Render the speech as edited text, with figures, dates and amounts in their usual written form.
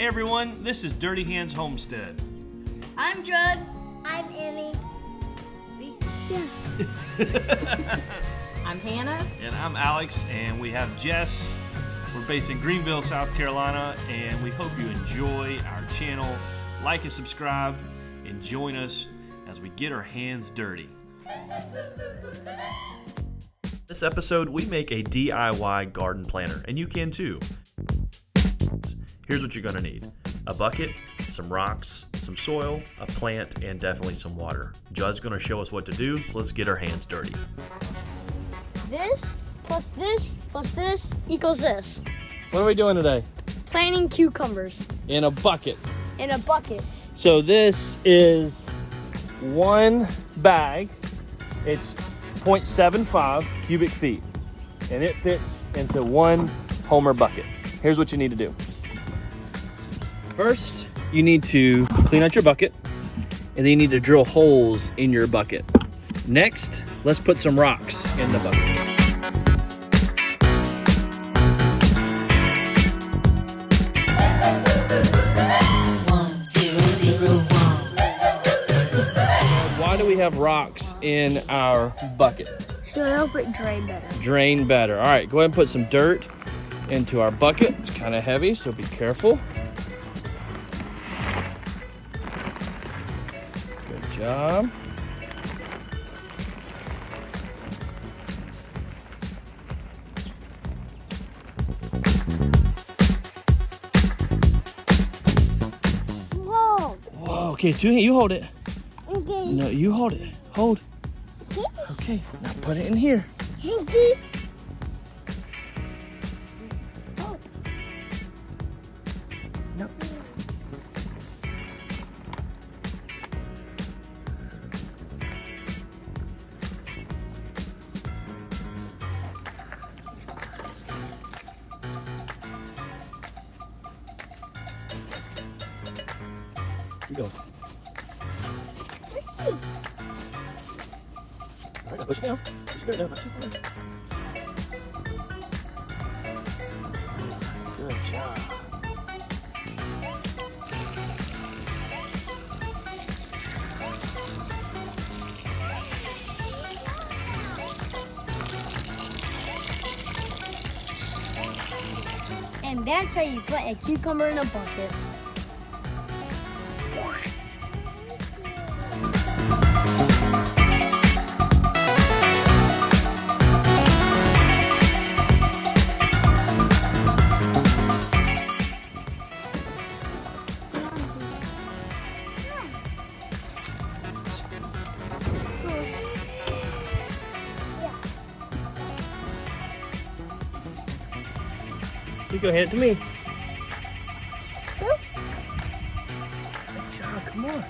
Hey everyone, this is Dirty Hands Homestead. I'm Judd. I'm Emmy. I'm Hannah. And I'm Alex, and we have Jess. We're based in Greenville, South Carolina, and we hope you enjoy our channel. Like and subscribe, and join us as we get our hands dirty. This episode, we make a DIY garden planter, and you can too. Here's what you're going to need. A bucket, some rocks, some soil, a plant, and definitely some water. Judd's going to show us what to do, so let's get our hands dirty. This plus this plus this equals this. What are we doing today? Planting cucumbers In a bucket. in a bucket. So this is one bag. It's 0.75 cubic feet, and it fits into one Homer bucket. Here's what you need to do. First, you need to clean out your bucket, and then you need to drill holes in your bucket. Next, let's put some rocks in the bucket. Why do we have rocks in our bucket? So help it drain better. Drain better. All right, go ahead and put some dirt into our bucket. It's kind of heavy, so be careful. Good job. Whoa. Whoa, okay, you hold it. Okay. No, you hold it. Hold. Okay, now put it in here. Hinky. No. You go. All right, now push it down. Push it down, not too far. Good job. And that's how you plant a cucumber in a bucket. You go hand it to me. Good job, come on.